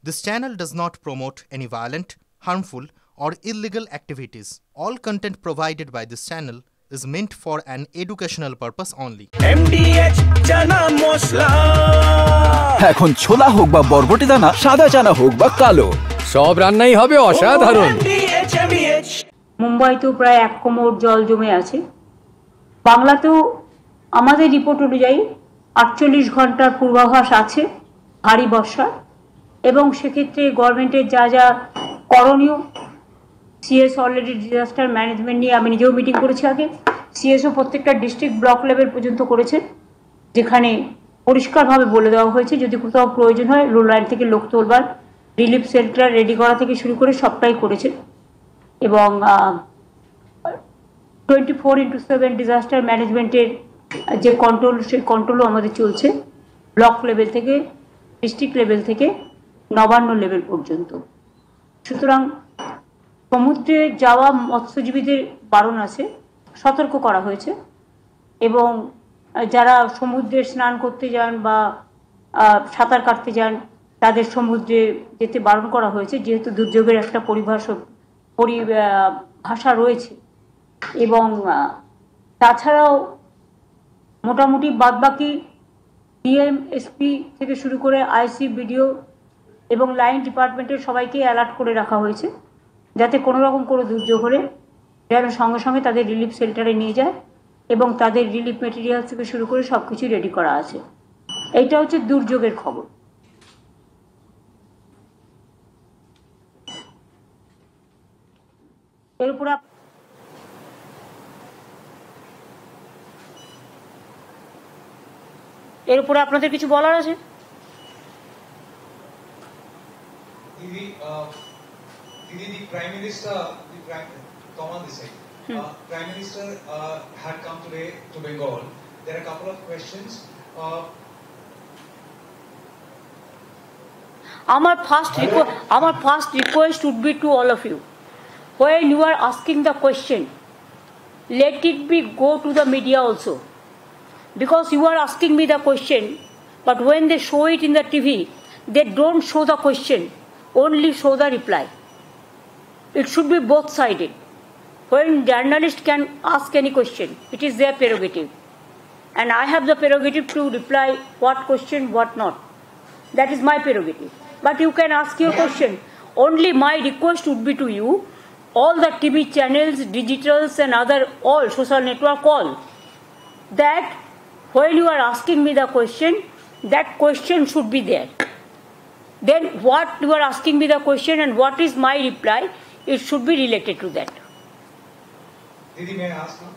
This channel does not promote any violent, harmful, or illegal activities. All content provided by this channel is meant for an educational purpose only. MDH chana masala এখন ছোলা হোক বা বরবটি দানা, সাদা চানা হোক বা কালো, সব রান্নাই হবে অসাধারণ। মুম্বাইতেও প্রায় 1 কোমর জল জমে আছে। বাংলাতেও আমাদের রিপোর্ট অনুযায়ী 48 ঘন্টার পূর্বাভাস আছে ভারী বর্ষা, এবং সেক্ষেত্রে গভর্নমেন্টের যা যা করণীয়, সিএস অলরেডি ডিজাস্টার ম্যানেজমেন্ট নিয়ে আমি নিজেও মিটিং করেছি আগে। সিএসও প্রত্যেকটা ডিস্ট্রিক্ট ব্লক লেভেল পর্যন্ত করেছেন, যেখানে পরিষ্কারভাবে বলে দেওয়া হয়েছে যদি কোথাও প্রয়োজন হয় রোড লাইন থেকে লোক তোলবার, রিলিফ সেন্টার রেডি করা থেকে শুরু করে সবটাই করেছেন। এবং 24/7 ডিজাস্টার ম্যানেজমেন্টের যে কন্ট্রোল, সেই কন্ট্রোলও আমাদের চলছে ব্লক লেভেল থেকে, ডিস্ট্রিক্ট লেভেল থেকে নবান্ন লেভেল পর্যন্ত। সুতরাং সমুদ্রে যাওয়া মৎস্যজীবীদের বারণ আছে, সতর্ক করা হয়েছে, এবং যারা সমুদ্রে স্নান করতে যান বা সাঁতার কাটতে যান তাদের সমুদ্রে যেতে বারণ করা হয়েছে, যেহেতু দুর্যোগের একটা পরিভাষা রয়েছে। এবং তাছাড়াও মোটামুটি বাদবাকি ডিএম, এসপি থেকে শুরু করে আইসি, বিডিও এবং লাইন ডিপার্টমেন্টের সবাইকে অ্যালার্ট করে রাখা হয়েছে, যাতে কোনো রকম কোনো দুর্যোগ হলে যেন সঙ্গে সঙ্গে তাদের রিলিফ সেন্টারে নিয়ে যায়, এবং তাদের রিলিফ মেটেরিয়াল থেকে শুরু করে সব কিছু রেডি করা আছে। এইটা হচ্ছে দুর্যোগের খবর। এর উপরে আপনাদের কিছু বলার আছে? The Prime Minister, Prime Minister had come today to Bengal. There are a couple of questions. Our first request would be to all of you. When you are asking the question, let it be go to the media also. Because you are asking me the question, but when they show it in the TV, they don't show the question, only show the reply. It should be both-sided. When journalists can ask any question, it is their prerogative. And I have the prerogative to reply what question, what not. That is my prerogative. But you can ask your question. Only my request would be to you, all the TV channels, digitals and other, all social network, all, that when you are asking me the question, that question should be there. Then what you are asking me the question and what is my reply, it should be related to that. Didi, may I ask now?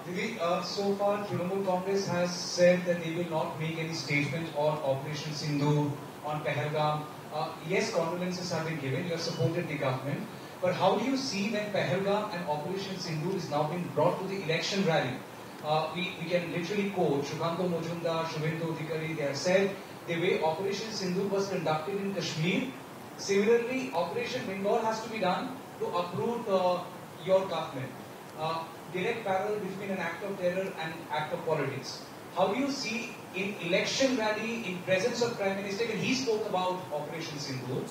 Didi, so far Trinamool Congress has said that they will not make any statement on Operation Sindoor, on Pahalgam. Yes, condolences have been given, you have supported the government, but how do you see when Pahalgam and Operation Sindoor is now being brought to the election rally? We can literally quote Shubhanto Majumdar, Shubhendu Adhikari. They have said the way Operation Sindoor was conducted in Kashmir, similarly Operation Bengal has to be done to uproot your government. Direct parallel between an act of terror and act of politics. How do you see in election rally, in presence of Prime Minister, when he spoke about Operation Sindoor,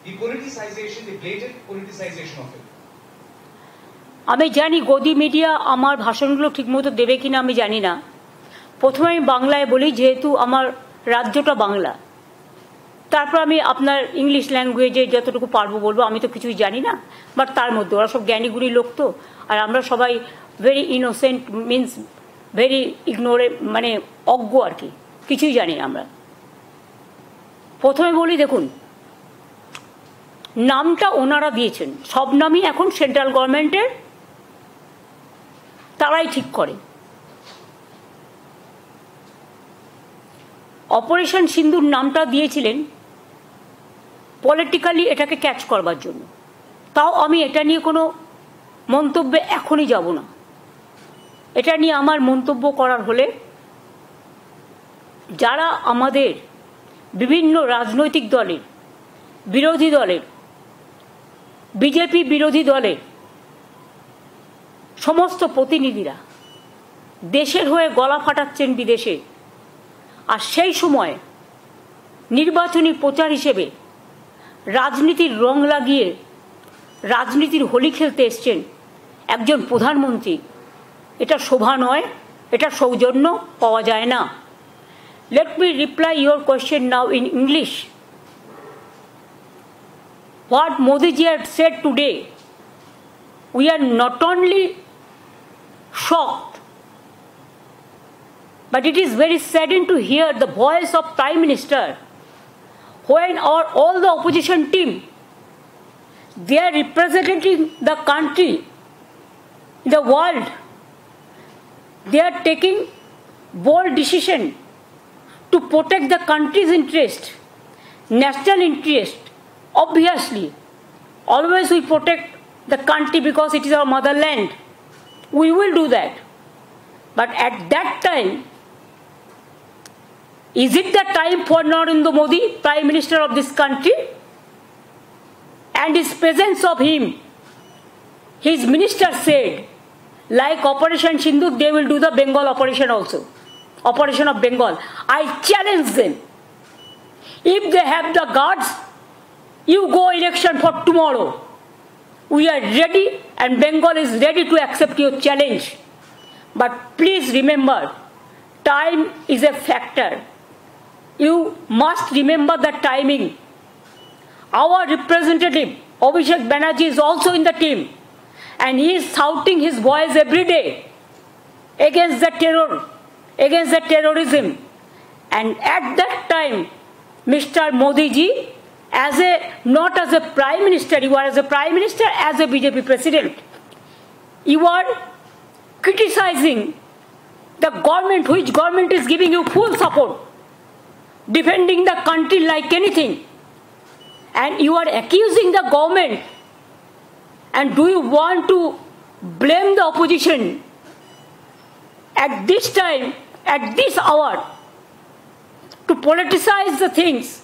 the politicization, the blatant politicization of it? আমি জানি গদি media আমার ভাষণগুলো ঠিকমতো দেবে কিনা আমি জানি না। প্রথমে আমি বাংলায় বলি, যেহেতু আমার রাজ্যটা বাংলা, তারপর আমি আপনার ইংলিশ ল্যাঙ্গুয়েজে যতটুকু পারবো বলবো। আমি তো কিছুই জানি না, বাট তার মধ্যে ওরা সব জ্ঞানীগুণী লোক তো, আর আমরা সবাই ভেরি ইনোসেন্ট, মিনস ভেরি ইগনোরে, মানে অজ্ঞ আর কি, কিছুই জানি না আমরা। প্রথমে বলি, দেখুন, নামটা ওনারা দিয়েছেন, সব নামই এখন সেন্ট্রাল গভর্নমেন্টের, তারাই ঠিক করে। অপারেশন সিন্দুর নামটা দিয়েছিলেন পলিটিক্যালি এটাকে ক্যাচ করবার জন্য। তাও আমি এটা নিয়ে কোনো মন্তব্যে এখনই যাব না। এটা নিয়ে আমার মন্তব্য করার হলে যারা আমাদের বিভিন্ন রাজনৈতিক দলের, বিরোধী দলের, বিজেপি বিরোধী দলের সমস্ত প্রতিনিধিরা দেশের হয়ে গলা ফাটাচ্ছেন বিদেশে, আর সেই সময় নির্বাচনী প্রচার হিসেবে রাজনীতির রং লাগিয়ে রাজনীতির হোলি খেলতে এসছেন একজন প্রধানমন্ত্রী, এটা শোভা নয়, এটা সৌজন্য পাওয়া যায় না। Let me reply your question now in English. What Modi ji had said today, we are not only shocked, but it is very saddening to hear the voice of Prime Minister when all the opposition team, they are representing the country in the world. They are taking bold decision to protect the country's interest, national interest. Obviously, always we protect the country because it is our motherland. We will do that. But at that time, is it the time for Narendra Modi, Prime Minister of this country, and his presence of him? His minister said, like Operation Sindoor, they will do the Bengal operation also. Operation of Bengal. I challenge them. If they have the guards, you go election for tomorrow. We are ready and Bengal is ready to accept your challenge. But please remember, time is a factor. You must remember the timing. Our representative, Abhishek Banerjee, is also in the team. And he is shouting his voice every day against the terror, against the terrorism. And at that time, Mr. Modi ji, not as a Prime Minister, you are as a Prime Minister, as a BJP President, you are criticizing the government, which government is giving you full support, defending the country like anything. And you are accusing the government. And do you want to blame the opposition at this time, at this hour, to politicize the things?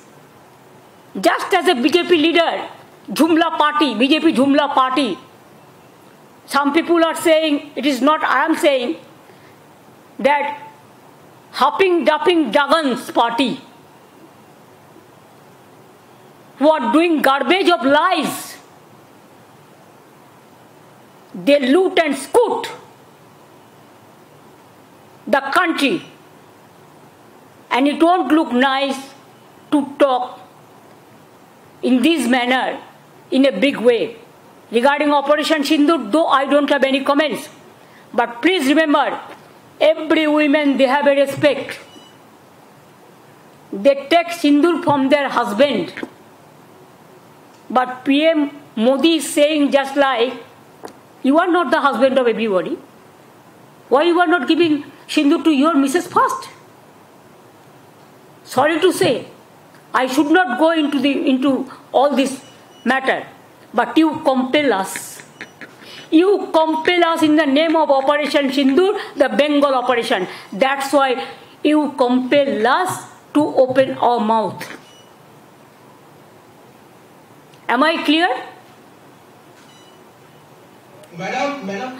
Just as a BJP leader, Jumla party, BJP Jumla party, some people are saying, it is not I am saying, that hopping, dupping, Jagan's party, who are doing garbage of lies. They loot and scoot the country, and it won't look nice to talk in this manner in a big way. Regarding Operation Sindoor, though I don't have any comments, but please remember, every woman, they have a respect. They take Sindoor from their husband. But PM Modi is saying just like, you are not the husband of everybody. Why you are not giving Sindoor to your Mrs. first? Sorry to say, I should not go into all this matter, but you compel us. You compel us in the name of Operation Sindoor, the Bengal operation. That's why you compel us to open our mouth. Am I clear? Madam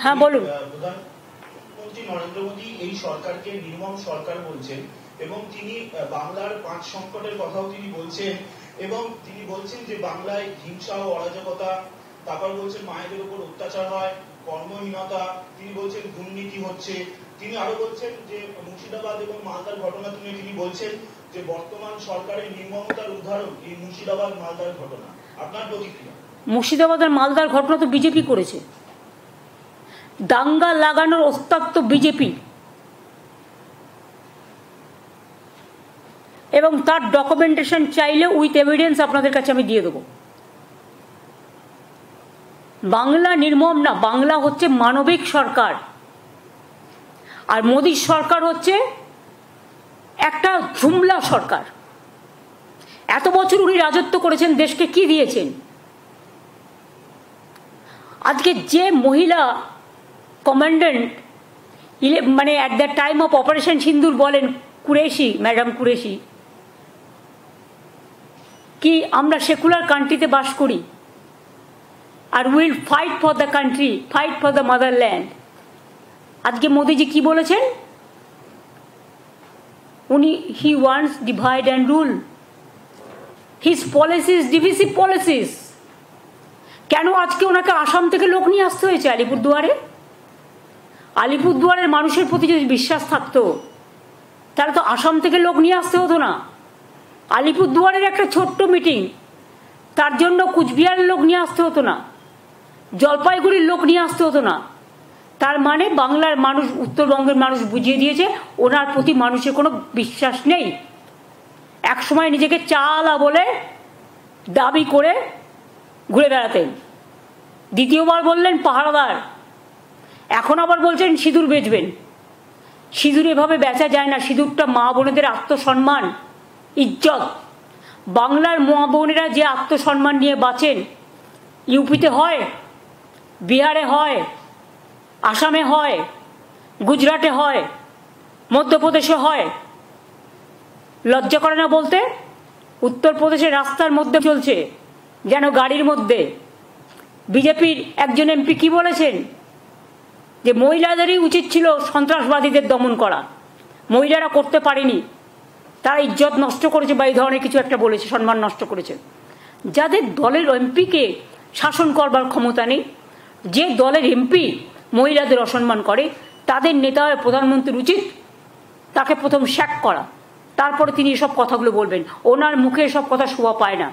হ্যাঁ বলুন। প্রধানমন্ত্রী নরেন্দ্র মোদী এই সরকারকে নির্মম সরকার বলছেন এবং তিনি বাংলার 5 সংকটের কথাও তিনি বলছেন এবং তিনি বলছেন যে বাংলায় হিংসা ও অরাজকতা, তারপর বলছেন মায়েদের উপর অত্যাচার হয়, কর্মহীনতা, তিনি বলছেন দুর্নীতি হচ্ছে। তিনি আরো বলছেন যে মুর্শিদাবাদ এবং মালদার ঘটনা তুলে তিনি বলছেন যে বর্তমান সরকারের নির্মমতার উদাহরণ এই মুর্শিদাবাদ মালদার ঘটনা। আপনার প্রতিক্রিয়া? মুর্শিদাবাদের মালদার ঘটনা তো বিজেপি করেছে। দাঙ্গা লাগানোর ওস্তাদ তো বিজেপি, এবং তার ডকুমেন্টেশন চাইলে উইথ এভিডেন্স আপনাদের কাছে আমি দিয়ে দেবো। বাংলা নির্মম না, বাংলা হচ্ছে মানবিক সরকার, আর মোদীর সরকার হচ্ছে একটা ঝুমলা সরকার। এত বছর উনি রাজত্ব করেছেন, দেশকে কি দিয়েছেন? আজকে যে মহিলা কমান্ডেন্ট মানে at the time of operation সিন্দুর বলেন, কুরেশি, ম্যাডাম কুরেশি, কি আমরা সেকুলার কান্ট্রিতে বাস করি আর will fight for the country, fight for the motherland. আজকে মোদিজি কি বলেছেন? উনি he wants divide and rule. His policies divisive policies. কেন আজকে ওনাকে আসাম থেকে লোক নিয়ে আসতে হয়েছে আলিপুরদুয়ারে? আলিপুরদুয়ারের মানুষের প্রতি যদি বিশ্বাস থাকতো তাহলে তো আসাম থেকে লোক নিয়ে আসতে হতো না। আলিপুরদুয়ারের একটা ছোট্ট মিটিং, তার জন্য কুচবিহারের লোক নিয়ে আসতে হতো না, জলপাইগুড়ির লোক নিয়ে আসতে হতো না। তার মানে বাংলার মানুষ, উত্তরবঙ্গের মানুষ বুঝিয়ে দিয়েছে ওনার প্রতি মানুষের কোনো বিশ্বাস নেই। একসময় নিজেকে চালা বলে দাবি করে ঘুরে বেড়াতেন, দ্বিতীয়বার বললেন পাহারাদার, এখন আবার বলছেন সিঁদুর বেচবেন। সিঁদুর এভাবে বেচা যায় না। সিঁদুরটা মা বোনেদের আত্মসম্মান, ইজ্জত। বাংলার মা বোনেরা যে আত্মসম্মান নিয়ে বাঁচেন, ইউপিতে হয়, বিহারে হয়, আসামে হয়, গুজরাটে হয়, মধ্যপ্রদেশে হয়। লজ্জা করে না বলতে? উত্তরপ্রদেশের রাস্তার মধ্যে চলছে যেন গাড়ির মধ্যে। বিজেপির একজন এমপি কি বলেছেন? যে মহিলাদেরই উচিত ছিল সন্ত্রাসবাদীদের দমন করা, মহিলারা করতে পারেনি, তারা ইজ্জত নষ্ট করেছে বা এই ধরনের কিছু একটা বলেছে, সম্মান নষ্ট করেছে। যাদের দলের এমপিকে শাসন করবার ক্ষমতা নেই, যে দলের এমপি মহিলাদের অসম্মান করে, তাদের নেতা প্রধানমন্ত্রীর উচিত তাকে প্রথম শ্যাক করা, তারপরে তিনি এসব কথাগুলো বলবেন। ওনার মুখে এসব কথা শোভা পায় না।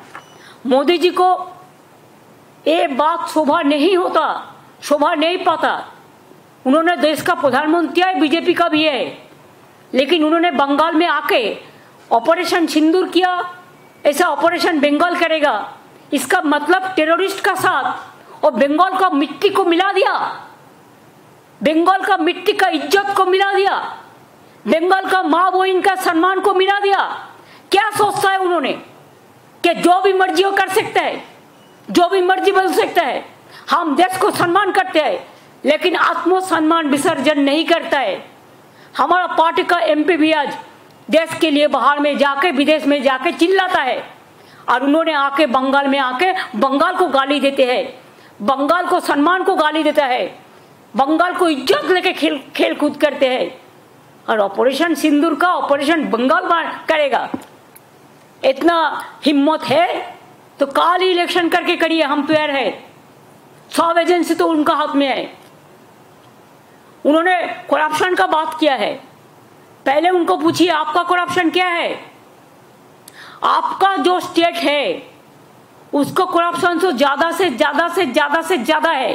मोदी जी को ये बात शोभा नहीं होता, शोभा नहीं पाता। उन्होंने देश का प्रधानमंत्री है, बीजेपी का भी है, लेकिन उन्होंने बंगाल में आके ऑपरेशन सिंदूर किया, ऐसा ऑपरेशन बंगाल करेगा, इसका मतलब टेररिस्ट का साथ और बंगाल का मिट्टी को मिला दिया, बंगाल का मिट्टी का इज्जत को मिला दिया, बंगाल का माँ बहन का सम्मान को मिला दिया। क्या सोचता है उन्होंने कि जो भी मर्जी वो कर सकता है, जो भी मर्जी बोल सकता है। हम देश को सम्मान करते हैं लेकिन आत्मसम्मान विसर्जन नहीं करता है। हमारा पार्टी का एमपी भी आज देश के लिए बाहर में जाके, विदेश में जाके चिल्लाता है, और उन्होंने आके बंगाल में आके बंगाल को गाली देते हैं, बंगाल को सम्मान को गाली देता है, बंगाल को इज्जत लेके खेल कूद करते हैं। और ऑपरेशन सिंदूर का ऑपरेशन बंगाल करेगा, इतना हिम्मत है तो काल ही इलेक्शन करके करिए, हम तैयार है। सब एजेंसी तो उनका हाथ में है। उन्होंने करप्शन का बात किया है, पहले उनको पूछिए आपका करप्शन क्या है। आपका जो स्टेट है उसको करप्शन तो ज्यादा से ज्यादा से ज्यादा से ज्यादा है।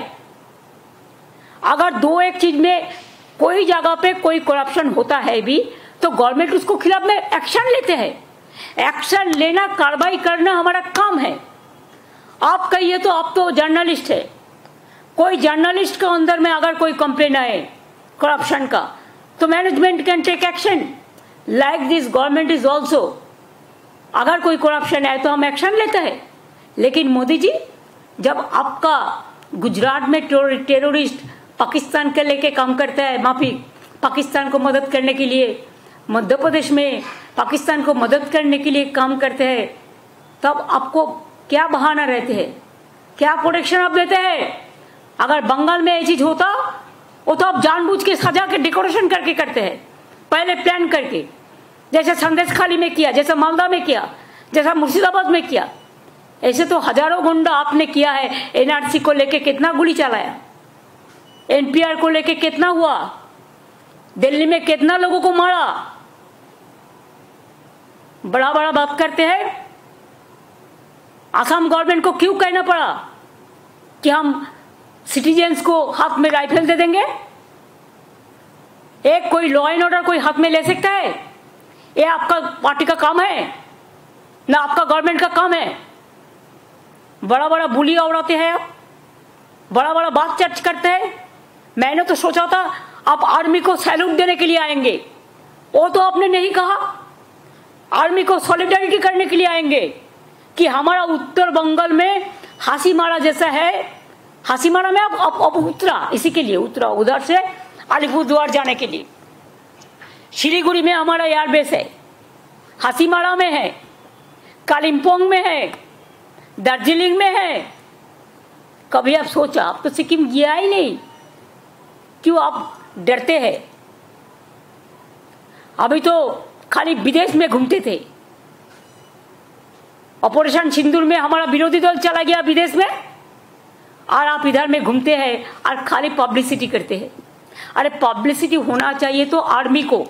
अगर दो एक चीज में कोई जगह पे कोई करप्शन होता है भी तो गवर्नमेंट उसको खिलाफ में एक्शन लेते हैं। एक्शन लेना, कार्रवाई करना हमारा काम है। आप कहिए तो आप तो जर्नलिस्ट है, कोई जर्नलिस्ट के अंदर में अगर कोई कंप्लेन आए करप्शन का तो management can take action. Like this government is also, अगर कोई करप्शन है तो हम एक्शन लेते हैं। लेकिन मोदी जी, जब आपका गुजरात में टेररिस्ट पाकिस्तान के लेके काम करता है, माफी, पाकिस्तान को मदद करने के लिए, मध्य प्रदेश में पाकिस्तान को मदद करने के लिए काम करते हैं, तब आपको क्या बहाना रहते हैं, क्या प्रोटेक्शन आप देते हैं? अगर बंगाल में ये चीज होता वो तो आप जानबूझ के सजा के डेकोरेशन करके करते हैं, पहले प्लान करके, जैसे संदेशखाली में किया, जैसे मालदा में किया, जैसा मुर्शिदाबाद में किया। ऐसे तो हजारों गुंडा आपने किया है। एनआरसी को लेके कितना गोली चलाया, एनपीआर को लेके कितना हुआ, दिल्ली में कितना लोगों को मारा। बड़ा बड़ा बात करते हैं। असम गवर्नमेंट को क्यों कहना पड़ा कि हम सिटीजन्स को हाथ में राइफल दे देंगे? एक कोई लॉ एंड ऑर्डर कोई हाथ में ले सकता है? ये आपका पार्टी का काम है ना आपका गवर्नमेंट का काम है? बड़ा बड़ा बुलिया उड़ाते हैं आप, बड़ा बड़ा बात चर्च करते हैं। मैंने तो सोचा था आप आर्मी को सैल्यूट देने के लिए आएंगे, वो तो आपने नहीं कहा। आर्मी को सॉलिडारिटी करने के लिए आएंगे कि हमारा उत्तर बंगाल में हासीमारा जैसा है। हासीमारा में अब उतरा, इसी के लिए उतरा उधर से अलीपुरद्वार जाने के लिए। शिलीगुड़ी में हमारा एयरबेस है, हासीमारा में है, कालिम्पोंग में है, दार्जिलिंग में है। कभी आप सोचा? आप तो सिक्किम गया ही नहीं, क्यों आप डरते हैं? अभी तो खाली विदेश में घूमते थे। ऑपरेशन सिंदूर में हमारा विरोधी दल चला गया विदेश में, और आप इधर में घूमते हैं और खाली पब्लिसिटी करते हैं। अरे पब्लिसिटी होना चाहिए तो आर्मी को,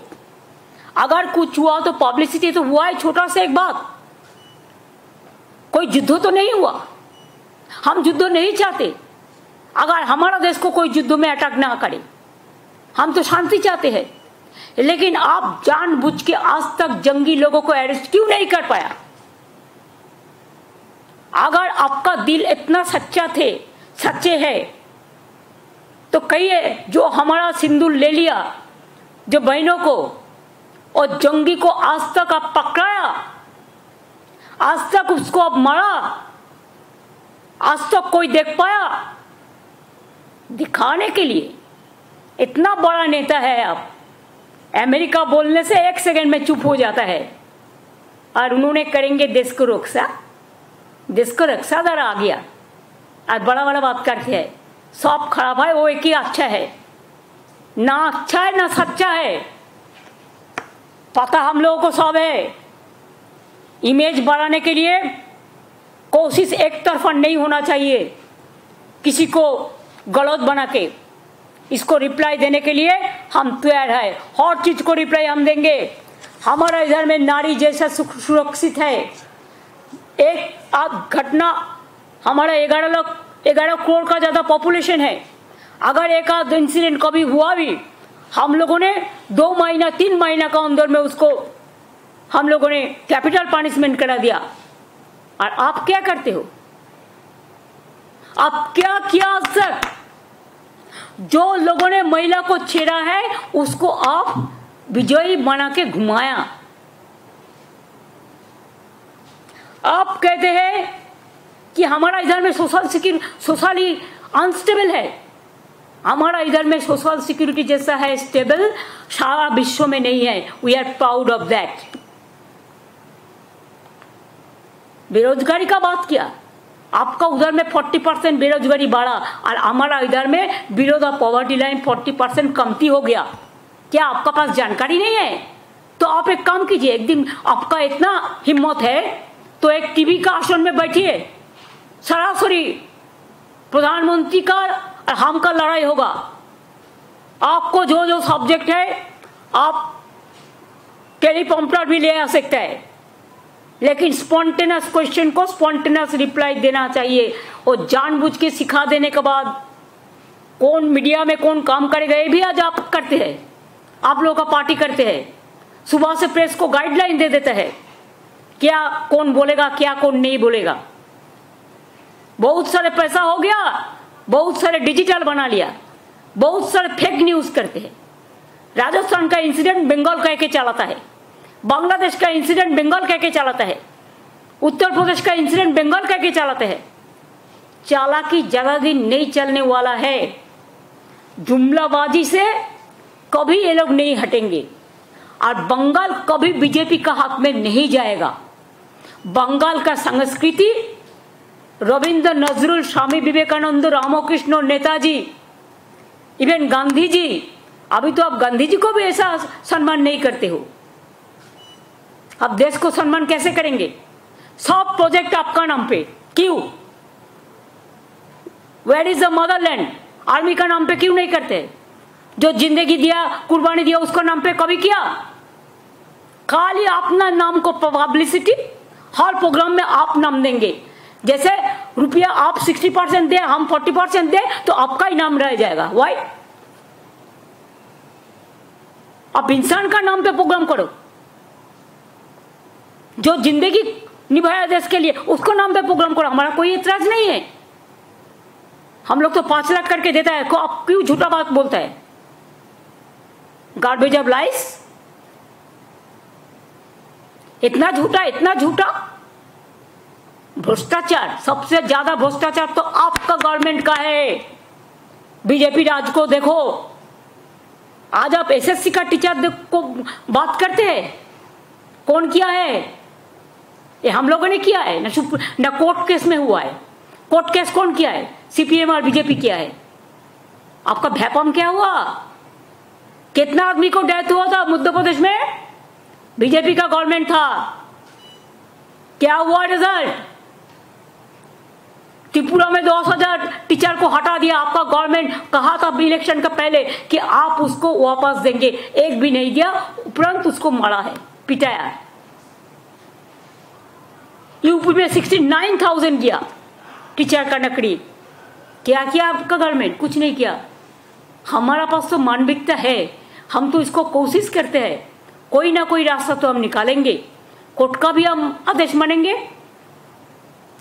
अगर कुछ हुआ तो पब्लिसिटी तो हुआ है। छोटा सा एक बात, कोई युद्ध तो नहीं हुआ, हम युद्ध नहीं चाहते। अगर हमारा देश को कोई युद्ध में अटैक ना करे, हम तो शांति चाहते हैं। लेकिन आप जानबूझ के आज तक जंगी लोगों को अरेस्ट क्यों नहीं कर पाया? अगर आपका दिल इतना सच्चे है तो कहिए, जो हमारा सिंदूर ले लिया, जो बहनों को और जंगी को आज तक आप पकड़ाया, आज तक उसको आप मारा, आज तक कोई देख पाया? दिखाने के लिए इतना बड़ा नेता है आप, अमेरिका बोलने से 1 सेकंड में चुप हो जाता है, और उन्होंने करेंगे देश को रक्षा। देश को रक्षा दर आ गया और बड़ा बड़ा बात करते हैं। सब खराब है, वो एक ही अच्छा है, ना अच्छा है ना सच्चा है। पता हम लोगों को सब है। इमेज बढ़ाने के लिए कोशिश एक तरफा नहीं होना चाहिए, किसी को गलत बना के। इसको रिप्लाई देने के लिए हम तैयार है, हर चीज को रिप्लाई हम देंगे। हमारा इधर में नारी जैसा सुरक्षित है। एक आध घटना, हमारा 11 करोड़ का ज्यादा पॉपुलेशन है, अगर एक आध इंसिडेंट कभी हुआ भी, हम लोगों ने 2 महीना 3 महीना का अंदर में उसको हम लोगों ने कैपिटल पनिशमेंट करा दिया। और आप क्या करते हो? आप क्या किया आज तक? जो लोगों ने महिला को छेड़ा है उसको आप विजयी बना के घुमाया। आप कहते हैं कि हमारा इधर में सोशली अनस्टेबल है। हमारा इधर में सोशल सिक्योरिटी जैसा है स्टेबल सारा विश्व में नहीं है। We are proud of that. बेरोजगारी का बात किया, आपका उधर में 40% बेरोजगारी बढ़ा और हमारा इधर में बिलो द पॉवर्टी लाइन 40% कमती हो गया। क्या आपका पास जानकारी नहीं है? तो आप एक काम कीजिए, एक दिन आपका इतना हिम्मत है तो एक टीवी का आसन में बैठिए, सरासरी प्रधानमंत्री का और हम का लड़ाई होगा। आपको जो जो सब्जेक्ट है आप टेलीप्रॉम्प्टर भी ले आ सकते हैं, लेकिन स्पॉन्टेनियस क्वेश्चन को स्पॉन्टेनियस रिप्लाई देना चाहिए। और जानबूझ के सिखा देने के बाद कौन मीडिया में कौन काम करेगा ये भी आज आप करते हैं। आप लोगों का पार्टी करते हैं, सुबह से प्रेस को गाइडलाइन दे देते हैं क्या कौन बोलेगा क्या कौन नहीं बोलेगा। बहुत सारे पैसा हो गया, बहुत सारे डिजिटल बना लिया, बहुत सारे फेक न्यूज करते हैं। राजस्थान का इंसिडेंट बंगाल कह के चलाता है, बांग्लादेश का इंसिडेंट बंगाल कह के चलाता है, उत्तर प्रदेश का इंसिडेंट बंगाल कह के चलाते हैं। चालाकी ज्यादा दिन नहीं चलने वाला है। जुमलाबाजी से कभी ये लोग नहीं हटेंगे और बंगाल कभी बीजेपी का हाथ में नहीं जाएगा। बंगाल का संस्कृति रविंद्र नजरुल, स्वामी विवेकानंद, रामकृष्ण, नेताजी, इवन गांधी जी। अभी तो आप गांधी जी को भी ऐसा सम्मान नहीं करते हो। आप देश को सम्मान कैसे करेंगे? सब प्रोजेक्ट आपका नाम पे क्यों? Where is the motherland? Army का नाम पे क्यों नहीं करते? जो जिंदगी दिया, कुर्बानी दिया, उसका नाम पे कभी किया? खाली अपना नाम को पब्लिसिटी, हर प्रोग्राम में आप नाम देंगे। जैसे रुपया आप 60% दे, हम 40% दे तो आपका ही नाम रह जाएगा। वाई? आप इंसान का नाम पे प्रोग्राम करो। जो जिंदगी निभाया देश के लिए उसको नाम पे प्रोग्राम करो, हमारा कोई एतराज नहीं है। हम लोग तो 5 लाख करके देता है, आप क्यों झूठा बात बोलता है? गार्बेज ऑफ लाइस, इतना झूठा भ्रष्टाचार। सबसे ज्यादा भ्रष्टाचार तो आपका गवर्नमेंट का है। बीजेपी राज को देखो, आज आप एसएससी का टीचर को बात करते हैं, कौन किया है? ये हम लोगों ने किया है ना कोर्ट केस में हुआ है। कोर्ट केस कौन किया है? सीपीएम और बीजेपी किया है। आपका भैपम क्या हुआ? कितना आदमी को डेथ हुआ था मध्य प्रदेश में? बीजेपी का गवर्नमेंट था। क्या हुआ रिजल्ट? त्रिपुरा में 10,000 टीचर को हटा दिया आपका गवर्नमेंट। कहा था इलेक्शन का पहले कि आप उसको वापस देंगे, एक भी नहीं दिया, उपरांत उसको मारा है, पिटाया है। यूपी में 69,000 गया टीचर का नकली। क्या किया आपका गवर्नमेंट? कुछ नहीं किया। हमारा पास तो मानविकता है, हम तो इसको कोशिश करते हैं, कोई ना कोई रास्ता तो हम निकालेंगे। कोर्ट का भी हम आदेश मानेंगे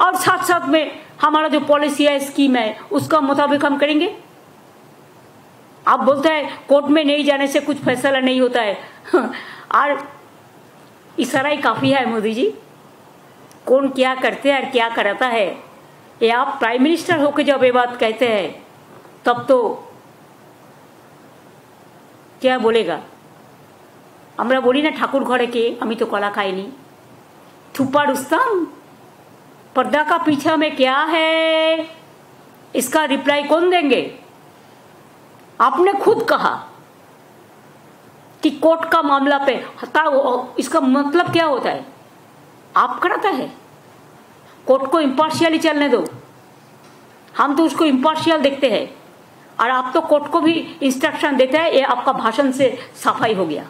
और साथ साथ में हमारा जो पॉलिसी है, स्कीम है, उसका मुताबिक हम करेंगे। आप बोलते हैं कोर्ट में नहीं जाने से कुछ फैसला नहीं होता है और इशारा ही काफी है मोदी जी। कौन क्या करते हैं और क्या कराता है, ये आप प्राइम मिनिस्टर होकर जब ये बात कहते हैं तब तो क्या बोलेगा। আমরা বলি না ঠাকুর ঘরে কে, আমি তো কলা খাইনি। छुपा रुस्तम, पर्दा का पीछा में क्या है, इसका रिप्लाई कौन देंगे? आपने खुद कहा कि कोर्ट का मामला पे इसका मतलब क्या होता है? आप कराता है, कोर्ट को इम्पार्शियली चलने दो। हम तो उसको इम्पार्शियल देखते हैं और आप तो कोर्ट को भी इंस्ट्रक्शन देते हैं। ये आपका भाषण से सफाई हो गया।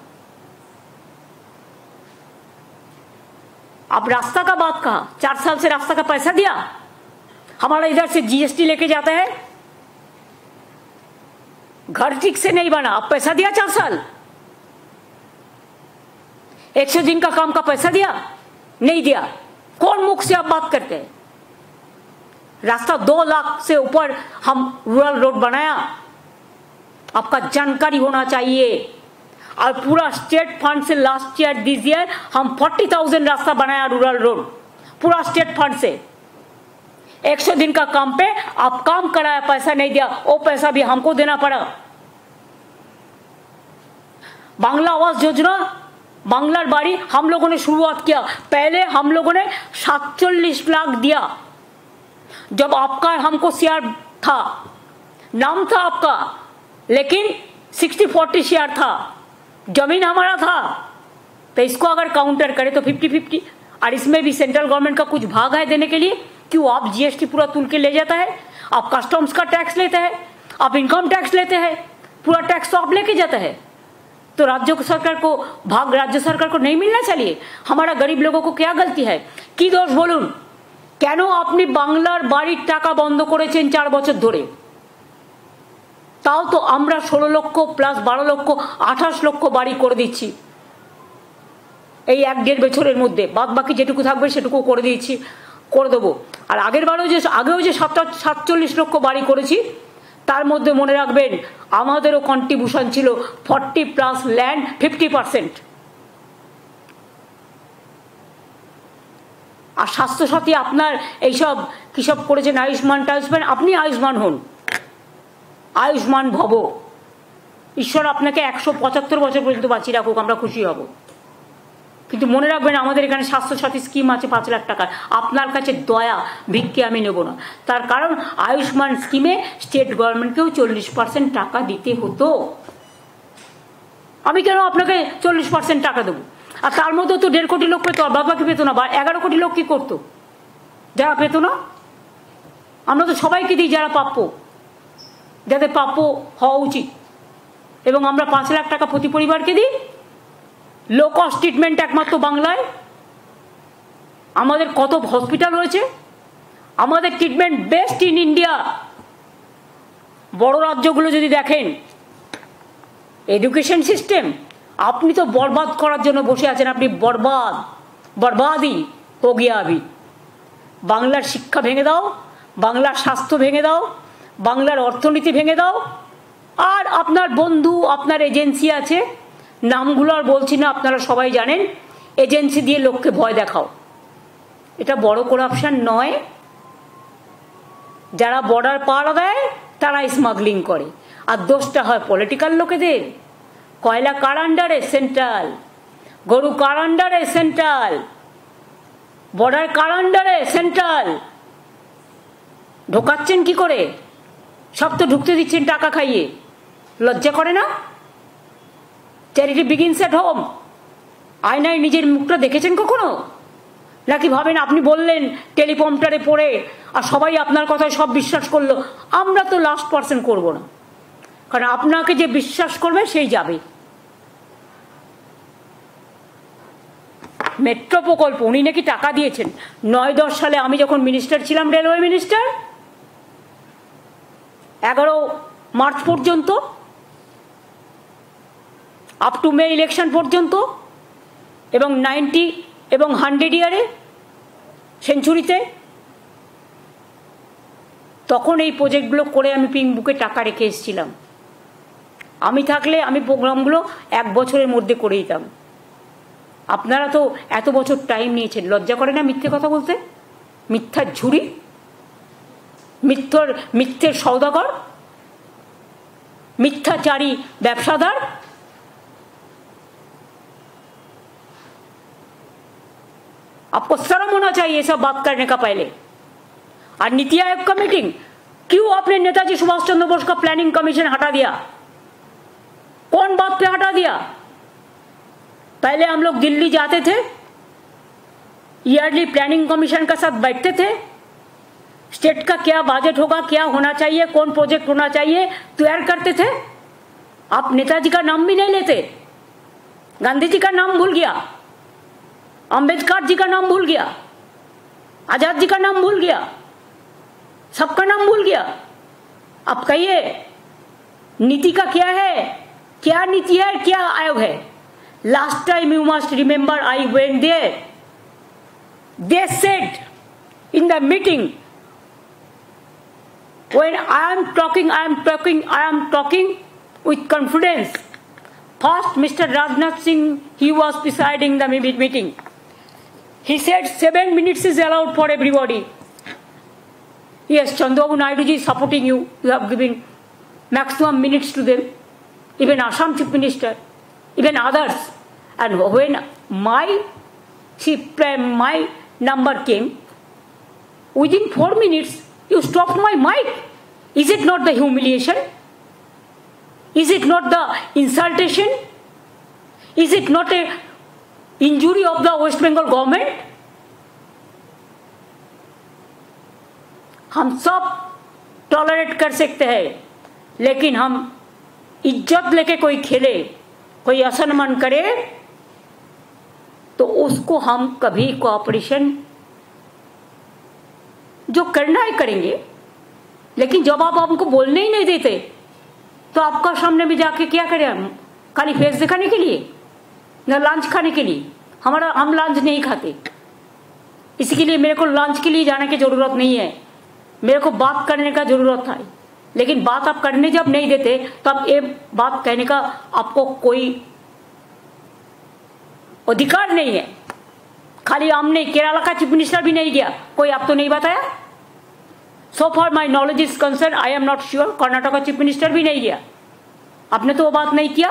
आप रास्ता का बात कहा, 4 साल से रास्ता का पैसा दिया, हमारा इधर से जीएसटी लेके जाता है, घर ठीक से नहीं बना, आप पैसा दिया 4 साल। 100 दिन का काम का पैसा दिया, नहीं दिया। कौन मुख से आप बात करते हैं? रास्ता 2 लाख से ऊपर हम रूरल रोड बनाया, आपका जानकारी होना चाहिए। और पूरा स्टेट फंड से लास्ट ईयर दिस ईयर हम 40,000 रास्ता बनाया रूरल रोड, पूरा स्टेट फंड से। 100 दिन का काम पे आप काम कराया, पैसा नहीं दिया, वो पैसा भी हमको देना पड़ा। बांग्ला आवास योजना, बांग्लार बाड़ी हम लोगों ने शुरुआत किया। पहले हम लोगों ने 47 लाख दिया जब आपका हमको शेयर था, नाम था आपका, लेकिन 60-40 शेयर था, जमीन हमारा था। तो इसको अगर काउंटर करें तो 50-50, और इसमें भी सेंट्रल गवर्नमेंट का कुछ भाग है देने के लिए। क्यों? आप जीएसटी पूरा तुल के ले जाता है, आप कस्टम्स का टैक्स लेते हैं, आप इनकम टैक्स लेते हैं, पूरा टैक्स तो आप लेके जाता है। तो राज्य सरकार को भाग राज्य सरकार को नहीं मिलना चाहिए? हमारा गरीब लोगों को क्या गलती है? की दोष बोलून? কেন আপনি বাংলার বাড়ির টাকা বন্ধ করেছেন 4 বছর ধরে? তাও তো আমরা 16 লক্ষ প্লাস 12 লক্ষ 28 লক্ষ বাড়ি করে দিচ্ছি এই 1-1.5 বছরের মধ্যে। বাদ বাকি যেটুকু থাকবে সেটুকু করে দিয়েছি, করে দেবো। আর আগেও যে 47 লক্ষ বাড়ি করেছি, তার মধ্যে মনে রাখবেন আমাদেরও কন্ট্রিবিউশন ছিল 40 প্লাস ল্যান্ড 50%। আর স্বাস্থ্যসাথী আপনার এইসব কি সব করেছেন, আয়ুষ্মান টায়ুষ্মান, আপনি আয়ুষ্মান হন, আয়ুষ্মান ভব। ঈশ্বর আপনাকে 175 বছর পর্যন্ত বাঁচিয়ে রাখুক, আমরা খুশি হব। কিন্তু মনে রাখবেন আমাদের এখানে স্বাস্থ্যসাথী স্কিম আছে 5 লাখ টাকার। আপনার কাছে দয়া ভিক্ষে আমি নেব না, তার কারণ আয়ুষ্মান স্কিমে স্টেট গভর্নমেন্টকেও 40% টাকা দিতে হতো। আমি কেন আপনাকে 40% টাকা দেবো? আর তার মধ্যে তো 1.5 কোটি লোক পেত, আর বাবাকে পেত না। 11 কোটি লোক কি করতো যারা পেত না? আমরা তো সবাইকে দিই যারা প্রাপ্য, যাদের প্রাপ্য হওয়া উচিত। এবং আমরা 5 লাখ টাকা প্রতি পরিবারকে দিই। লো কস্ট ট্রিটমেন্ট একমাত্র বাংলায়। আমাদের কত হসপিটাল রয়েছে, আমাদের ট্রিটমেন্ট বেস্ট ইন ইন্ডিয়া। বড় রাজ্যগুলো যদি দেখেন এডুকেশন সিস্টেম, আপনি তো বরবাদ করার জন্য বসে আছেন। আপনি বরবাদই হো গিয়া আবি। বাংলার শিক্ষা ভেঙে দাও, বাংলার স্বাস্থ্য ভেঙে দাও, বাংলার অর্থনীতি ভেঙে দাও। আর আপনার বন্ধু, আপনার এজেন্সি আছে, নামগুলো আর বলছি না, আপনারা সবাই জানেন। এজেন্সি দিয়ে লোককে ভয় দেখাও। এটা বড় করাপশন নয়? যারা বর্ডার পার দেয় তারা স্মাগলিং করে, আর দোষটা হয় পলিটিক্যাল লোকেদের। কয়লা কার আন্ডারে? সেন্ট্রাল। গরু কার আন্ডারে? সেন্ট্রাল। বর্ডার কার আন্ডারে? সেন্ট্রাল। ঢোকাচ্ছেন কি করে? সব তো ঢুকতে দিচ্ছেন টাকা খাইয়ে। লজ্জা করে না? Charity begins at home. আয়নায় নিজের মুখটা দেখেছেন কখনো? নাকি ভাবেন আপনি বললেন টেলিপ্রম্পটারে পড়ে আর সবাই আপনার কথায় সব বিশ্বাস করলো? আমরা তো লাস্ট পার্সন করব না, কারণ আপনাকে যে বিশ্বাস করবে সেই যাবে। মেট্রো প্রকল্প উনি নাকি টাকা দিয়েছেন 9-10 সালে, আমি যখন মিনিস্টার ছিলাম, রেলওয়ে মিনিস্টার, 11 মার্চ পর্যন্ত, আপ টু মে ইলেকশন পর্যন্ত, এবং 90 এবং 100 ইয়ারে সেঞ্চুরিতে, তখন এই প্রজেক্টগুলো করে আমি পিঙ্ক বুকে টাকা রেখে এসেছিলাম। আমি থাকলে আমি প্রোগ্রামগুলো 1 বছরের মধ্যে করে দিতাম। আপনারা তো এত বছর টাইম নিয়েছেন, লজ্জা করে না মিথ্যে কথা বলতে? মিথ্যার ঝুড়ি, মিথ্যের সওদাগর, मिथ्याचारी व्यवसादार। आपको शर्म होना चाहिए ये सब बात करने का पहले। और नीति आयोग का मीटिंग, क्यों आपने नेताजी सुभाष चंद्र बोस का प्लानिंग कमीशन हटा दिया? कौन बात पे हटा दिया? पहले हम लोग दिल्ली जाते थे, ईयरली प्लानिंग कमीशन का साथ बैठते थे, स्टेट का क्या बजट होगा, क्या होना चाहिए, कौन प्रोजेक्ट होना चाहिए, तैयार करते थे। आप नेताजी का नाम भी नहीं लेते, गांधी जी का नाम भूल गया, अंबेडकर जी का नाम भूल गया, आजाद जी का नाम भूल गया, सबका नाम भूल गया। अब कहिए नीति का क्या है, क्या नीति है, क्या आयोग है? Last time you must remember I went there, they said in the meeting, when I am talking with confidence. First, Mr. Rajnath Singh, he was presiding the meeting. He said 7 minutes is allowed for everybody. Yes, Chandrababu Naidu ji is supporting you. You have given maximum minutes to them. Even Assam Chief Minister, even others. And when my number came, within 4 minutes, you stopped my mic. Is it not the humiliation? Is it not the insultation? Is it not a injury of the West Bengal government? हम सब tolerate कर सकते हैं, लेकिन हम इज्जत लेके कोई खेले, कोई असम्मान करे, तो उसको हम कभी कोऑपरेशन जो करना है करेंगे। लेकिन जब आप हमको बोलने ही नहीं देते, तो आपका सामने में जाके क्या करें हम? खाली फेस दिखाने के लिए, न लंच खाने के लिए? हम लंच नहीं खाते, इसके लिए मेरे को लंच के लिए जाने की जरूरत नहीं है, मेरे को बात करने का जरूरत है। लेकिन बात आप करने जब नहीं देते, तब ये बात कहने का आपको कोई अधिकार नहीं है। खाली हमने केरला का चीफ मिनिस्टर भी नहीं दिया, कोई आप तो नहीं बताया। So far my knowledge is concerned, I am not sure, Karnataka का चीफ मिनिस्टर भी नहीं दिया। आपने तो वो बात नहीं किया।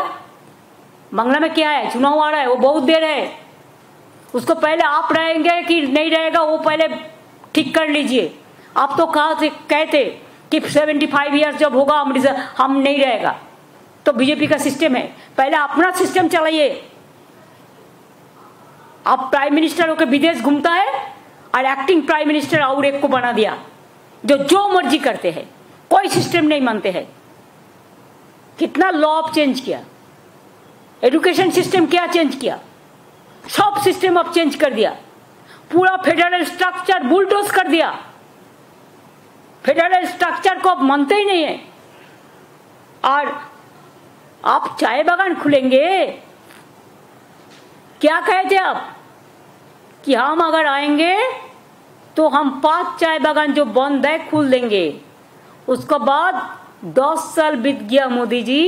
बांग्ला में क्या है, चुनाव आ रहा है, वो बहुत देर है, उसको पहले आप रहेंगे कि नहीं रहेगा वो पहले ठीक कर लीजिए। आप तो कहते कि 75 ईयर्स जब होगा हम नहीं रहेगा, तो बीजेपी का सिस्टम है, पहले अपना सिस्टम चलाइए। आप प्राइम मिनिस्टर होकर विदेश घूमता है और एक्टिंग प्राइम मिनिस्टर और एक को बना दिया, जो मर्जी करते हैं, कोई सिस्टम नहीं मानते हैं। कितना लॉ आप चेंज किया, एजुकेशन सिस्टम क्या चेंज किया, सब सिस्टम आप चेंज कर दिया, पूरा फेडरल स्ट्रक्चर बुलडोज कर दिया। फेडरल स्ट्रक्चर को आप मानते ही नहीं है। और आप चाय बागान खुलेंगे, क्या कहे थे आप कि हम अगर आएंगे तो हम 5 चाय बागान जो बंद है खोल देंगे। उसके बाद 10 साल बीत गया मोदी जी,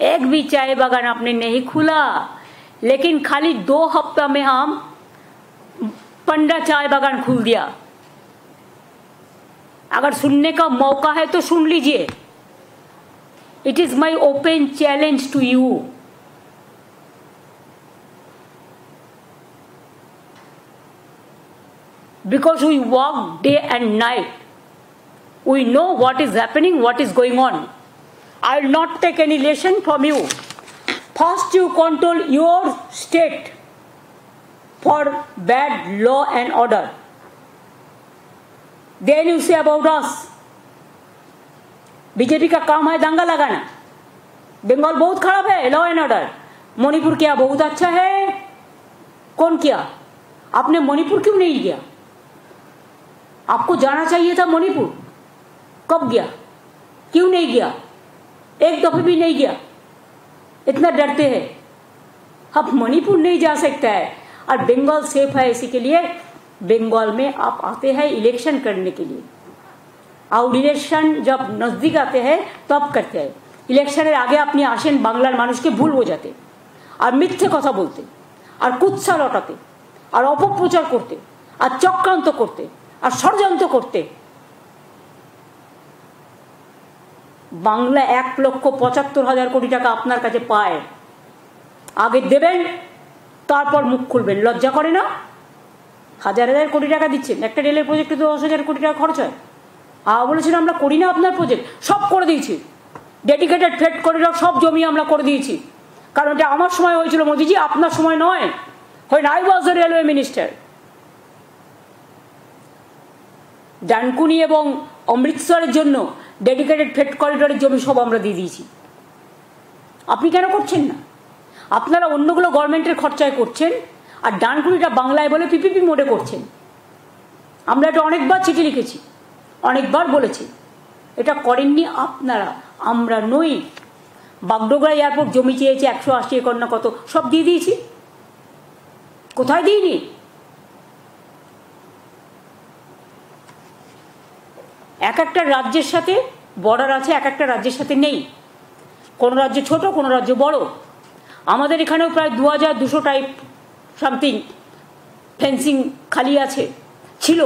एक भी चाय बागान आपने नहीं खुला, लेकिन खाली 2 हफ्ता में हम 15 चाय बागान खोल दिया। अगर सुनने का मौका है तो सुन लीजिए। It is my open challenge to you. Because we work day and night, we know what is happening, what is going on. I will not take any lesson from you. First you control your state, for bad law and order. Then you say about us, BJP का काम है दंगा लगाना. बंगाल बहुत खराब है, law and order. Manipur क्या बहुत अच्छा है? कौन किया? आपने मणिपुर क्यों नहीं गया? आपको जाना चाहिए था मणिपुर. कब गया? क्यों नहीं गया? एक दफे भी नहीं गया. इतना डरते हैं. अब मणिपुर नहीं जा सकता है और बंगाल सेफ है. इसी के लिए बंगाल में आप आते हैं इलेक्शन करने के लिए. और इलेक्शन जब नजदीक आते हैं तब करते हैं. इलेक्शনের আগে আপনি আসেন বাংলার মানুষকে ভুল বোঝাতে আর মিথ্যে কথা বলতে আর কুৎসা রটাতে আর অপপ্রচার করতে আর চক্রান্ত করতে আর ষড়যন্ত্র করতে. বাংলা 1,75,000 কোটি টাকা আপনার কাছে পায়. আগে দেবেন তারপর মুখ খুলবেন. লজ্জা করে না? হাজার হাজার কোটি টাকা দিচ্ছেন. একটা রেলের প্রজেক্টে তো 10,000 কোটি টাকা খরচ হয়. বলেছিল আমরা করি না আপনার প্রজেক্ট. সব করে দিয়েছি. ডেডিকেটেড ফ্রেট করিডর সব জমি আমরা করে দিয়েছি. কারণ এটা আমার সময় হয়েছিল মোদিজি, আপনার সময় নয়. হয় I was the railway minister. Dankuni এবং অমৃতসরের জন্য ডেডিকেটেড ফ্রেট করিডরের জমি সব আমরা দিয়ে দিয়েছি. আপনি কেন করছেন না? আপনারা অন্যগুলো গভর্নমেন্টের খরচায় করছেন আর ডানকুনিটা বাংলায় বলে পিপিপি মোডে করছেন. আমরা এটা অনেকবার চিঠি লিখেছি, অনেকবার বলেছি. এটা করেননি আপনারা, আমরা নই. বাগডোগরা এয়ারপোর্ট জমি চেয়েছে 180 একর না কত, সব দিয়ে দিয়েছি. কোথায় দিইনি? এক একটা রাজ্যের সাথে বর্ডার আছে, এক একটা রাজ্যের সাথে নেই. কোন রাজ্য ছোট, কোন রাজ্য বড়. আমাদের এখানেও প্রায় 2,200 টাইপ সামথিং ফেন্সিং খালি আছে, ছিল.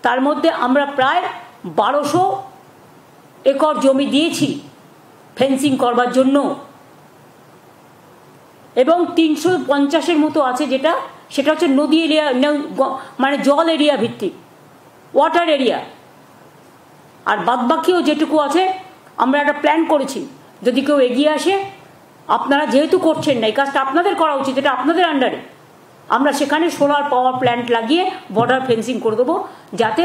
তার মধ্যে আমরা প্রায় 1,200 একর জমি দিয়েছি ফেন্সিং করবার জন্য এবং 350-এর মতো আছে সেটা হচ্ছে নদী এরিয়া, মানে জল এরিয়া ভিত্তিক, ওয়াটার এরিয়া. আর বাদবাকিও যেটুকু আছে আমরা একটা প্ল্যান করেছি. যদি কেউ এগিয়ে আসে, আপনারা যেহেতু করছেন না, এই কাজটা আপনাদের করা উচিত, এটা আপনাদের আন্ডারে. আমরা সেখানে সোলার পাওয়ার প্ল্যান্ট লাগিয়ে বর্ডার ফেন্সিং করে দেবো, যাতে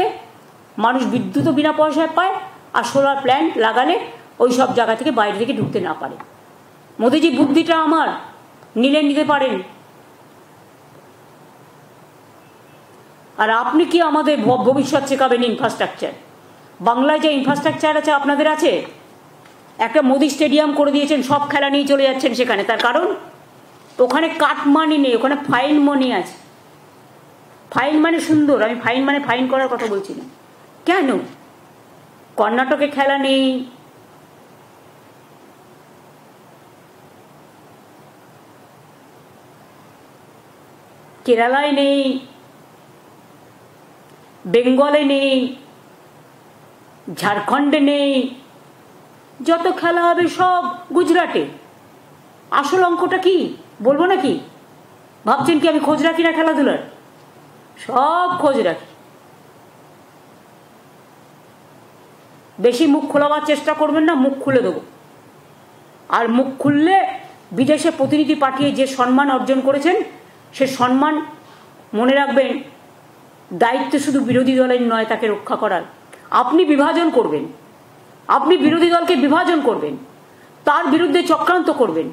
মানুষ বিদ্যুৎও বিনা পয়সায় পায় আর সোলার প্ল্যান্ট লাগালে ওই সব জায়গা থেকে বাইরে থেকে ঢুকতে না পারে. মোদিজি বুদ্ধিটা আমার, নিলে নিতে পারেন. আর আপনি কি আমাদের ভবিষ্যৎ শেখাবেন? ইনফ্রাস্ট্রাকচার, বাংলায় যে ইনফ্রাস্ট্রাকচার আছে আপনাদের আছে. একটা মোদি স্টেডিয়াম করে দিয়েছেন, সব খেলা নিয়ে চলে যাচ্ছেন সেখানে. তার কারণ ওখানে কাট মানি নেই, ওখানে ফাইন মানি আছে. ফাইন মানে সুন্দর, আমি ফাইন মানে ফাইন করার কথা বলছি না. কেন কর্ণাটকে খেলা নেই? কেরালায় নেই, বেঙ্গলে নেই, ঝাড়খণ্ডে নেই. যত খেলা হবে সব গুজরাটে. আসল অঙ্কটা কি বলবো নাকি? ভাবছেন কি আমি খোঁজ রাখি না খেলাধুলার? সব খোঁজ রাখি. বেশি মুখ খোলাবার চেষ্টা করবেন না, মুখ খুলে দেবো. আর মুখ খুললে বিদেশে প্রতিনিধি পাঠিয়ে যে সম্মান অর্জন করেছেন, সে সম্মান মনে রাখবেন. দায়িত্ব শুধু বিরোধী দলের নয় তাকে রক্ষা করার. আপনি বিভাজন করবেন, আপনি বিরোধী দলকে বিভাজন করবেন, তার বিরুদ্ধে চক্রান্ত করবেন,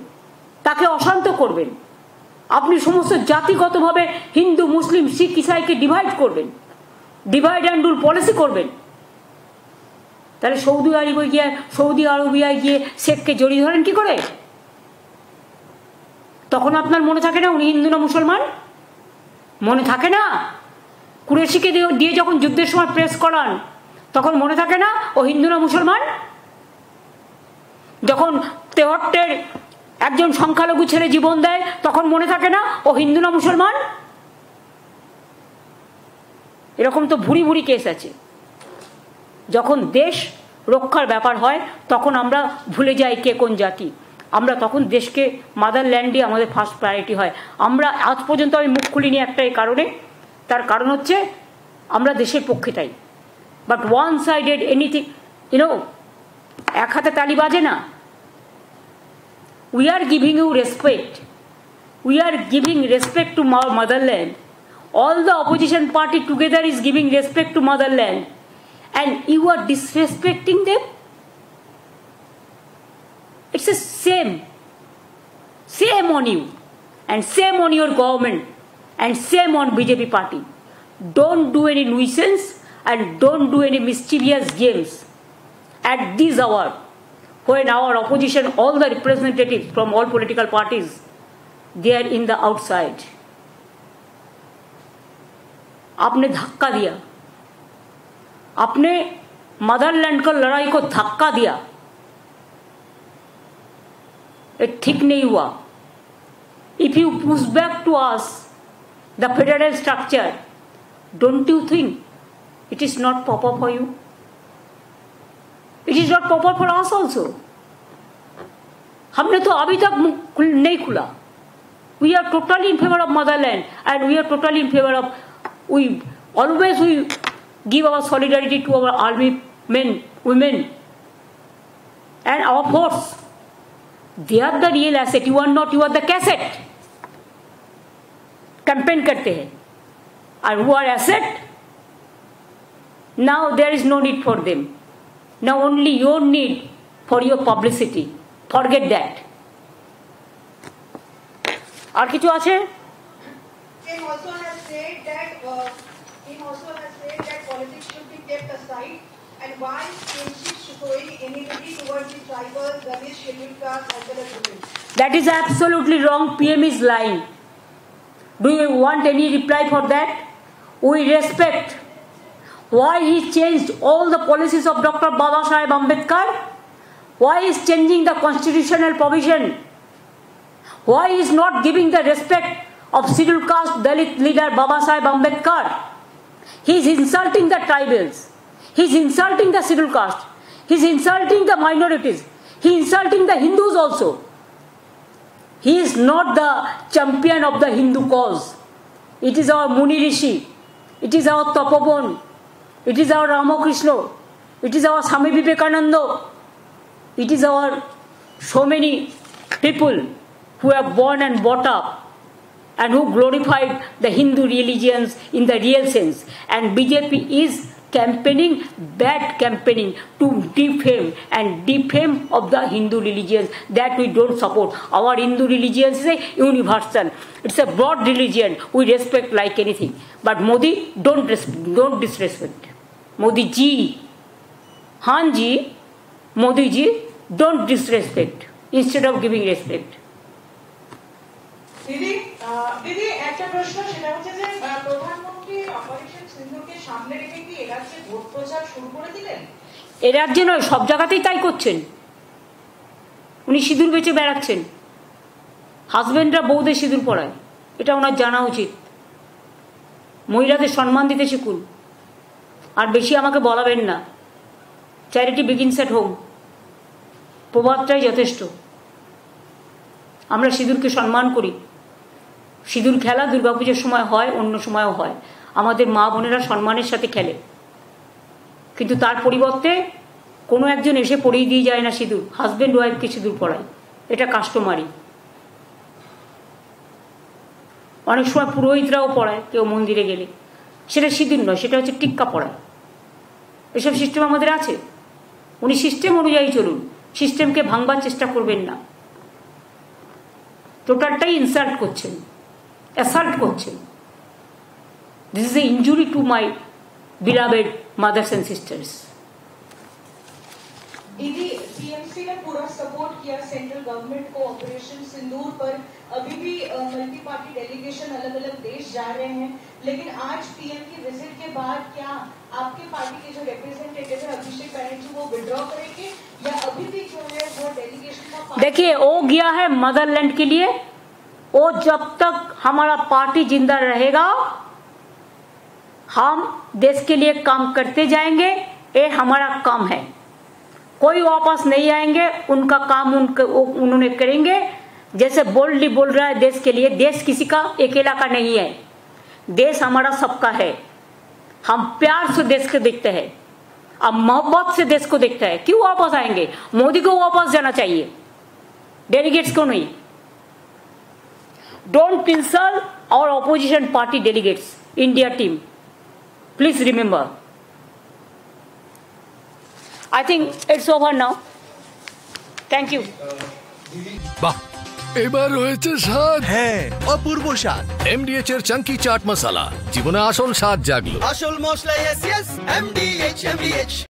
তাকে অশান্ত করবেন. আপনি সমস্ত জাতিগতভাবে হিন্দু, মুসলিম, শিখ, ইসাইকে ডিভাইড করবেন, ডিভাইড অ্যান্ড রুল পলিসি করবেন. তাহলে সৌদি আরবিয়ায় গিয়ে শেখকে জড়িয়ে ধরেন কি করে? তখন আপনার মনে থাকে না উনি হিন্দু না মুসলমান? মনে থাকে না? কুরেশিকে দিয়ে যখন যুদ্ধের সময় প্রেস করান তখন মনে থাকে না ও হিন্দু না মুসলমান? যখন তেহট্টের একজন সংখ্যালঘু ছেলে জীবন দেয় তখন মনে থাকে না ও হিন্দু না মুসলমান? এরকম তো ভুরি ভুরি কেস আছে. যখন দেশ রক্ষার ব্যাপার হয় তখন আমরা ভুলে যাই কে কোন জাতি. আমরা তখন দেশকে, মাদারল্যান্ডই আমাদের ফার্স্ট প্রায়োরিটি হয়. আমরা আজ পর্যন্ত আমি মুখ খুলিনি একটাই কারণে, তার কারণ হচ্ছে আমরা দেশের পক্ষে তাই. বাট ওয়ান সাইডেড এনিথিং, এক হাতে তালি বাজে না. We are giving you respect, we are giving respect to our motherland. All the opposition party together is giving respect to motherland, and you are disrespecting them. It's the same on you, and same on your government, and same on BJP party. Don't do any nuisance and don't do any mischievous games at this hour when our opposition, all the representatives from all political parties, they are in the outside. आपने धक्का दिया, आपने Motherland को लड़ाई को धक्का दिया, ये ठीक नहीं हुआ. If you push back to us the federal structure, don't you think it is not proper for you? It is not proper for us also. हमने तो अभी तक नहीं खुला. We are totally in favor of motherland, and we are totally in favor of, we give our solidarity to our army men, women, and our force. They are the real asset. You are not. You are the cassette. Campaign करते हैं, and who are asset? Now there is no need for them. Now only your need for your publicity. Forget that. আর কিছু আছে? He also has said that politics should be kept aside, and why is showing enmity towards the tribal, Dalits, scheduled caste as well as women? That is absolutely wrong. PM is lying. Do you want any reply for that? We respect why he changed all the policies of Dr. Babasaheb Ambedkar. Why he is changing the constitutional provision? Why he is not giving the respect of scheduled caste Dalit leader Babasaheb Ambedkar? He is insulting the tribals. He is insulting the scheduled caste. He is insulting the minorities. He is insulting the Hindus also. He is not the champion of the Hindu cause. It is our Muni Rishi. It is our Tapobon. It is our Ramakrishna. It is our Swami Vivekananda. It is our so many people who have born and brought up and who glorified the Hindu religions in the real sense. And BJP is campaigning, bad campaigning to defame of the Hindu religions that we don't support. Our Hindu religion is a universal. It's a broad religion. We respect like anything. But Modi, don't disrespect. Modi ji, Han ji, Modi ji, don't disrespect instead of giving respect. দিদি একটা প্রশ্ন, সেটা হচ্ছে যে প্রধানমন্ত্রী operation সিন্ধুকে সামনে রেখে কি এ রাজ্যে ভোট প্রচার শুরু করে দিলেন? এ রাজ্যে নয়, সব জায়গাতেই তাই করছেন. উনি সিঁদুর বেচে বেড়াচ্ছেন. হাজবেন্ডরা বউদের সিঁদুর পরায়, এটা ওনার জানা উচিত. মহিলাদের সম্মান দিতে শিখুন, আর বেশি আমাকে বলাবেন না. চ্যারিটি বিগিনস এট হোম, প্রবাদটাই যথেষ্ট. আমরা সিঁদুরকে সম্মান করি. সিঁদুর খেলা দুর্গাপুজোর সময় হয়, অন্য সময়ও হয়. আমাদের মা বোনেরা সম্মানের সাথে খেলে, কিন্তু তার পরিবর্তে কোনো একজন এসে পরিয়ে দিয়ে যায় না সিঁদুর. হাজব্যান্ড ওয়াইফকে সিঁদুর পরায়, এটা কাস্টমারি. অনেক সময় পুরোহিতরাও পড়ায় কেউ মন্দিরে গেলে, সেটা সিঁদুর নয়, সেটা হচ্ছে টিক্কা পড়ায়. এসব সিস্টেম আমাদের আছে. উনি সিস্টেম অনুযায়ী চলুন, সিস্টেমকে ভাঙবার চেষ্টা করবেন না. টোটালটাই ইনসাল্ট করছেন, অ্যাসাল্ট করছেন. This is a injury to my beloved mothers and sisters. दीदी, टीएमसी ने पूरा सपोर्ट किया सेंट्रल गवर्नमेंट को ऑपरेशन सिंदूर पर. अभी भी मल्टी पार्टी डेलीगेशन अलग अलग देश जा रहे हैं, लेकिन आज पीएम की विजिट के बाद क्या आपके पार्टी के जो रिप्रेजेंटेटिव है अभिषेक बनर्जी वो विड्रॉ करेंगे या अभी भी जो है वो डेलीगेशन का? देखिए, वो गया है मदरलैंड के लिए. वो जब तक हमारा पार्टी जिंदा रहेगा हम देश के लिए काम करते जाएंगे. ये हमारा काम है. कोई वापस नहीं आएंगे. उनका काम उन्होंने करेंगे. जैसे बोल्डली बोल रहा है देश के लिए. देश किसी का अकेला का नहीं है. देश हमारा सबका है. हम प्यार से देश को देखते हैं, अब मोहब्बत से देश को देखते हैं. क्यों वापस आएंगे? मोदी को वापस जाना चाहिए, डेलीगेट्स को नहीं. Don't insult our opposition party delegates, India team. Please remember. I think it's over now. Thank you. বাহ, এবার হয়েছে স্বাদ। হ্যাঁ, অপূর্ব স্বাদ। MDH এর চাঙ্কি চাট মশলা, জীবনে আসল স্বাদ জাগলো। আসল মশলা, yes, yes, MDH, MDH।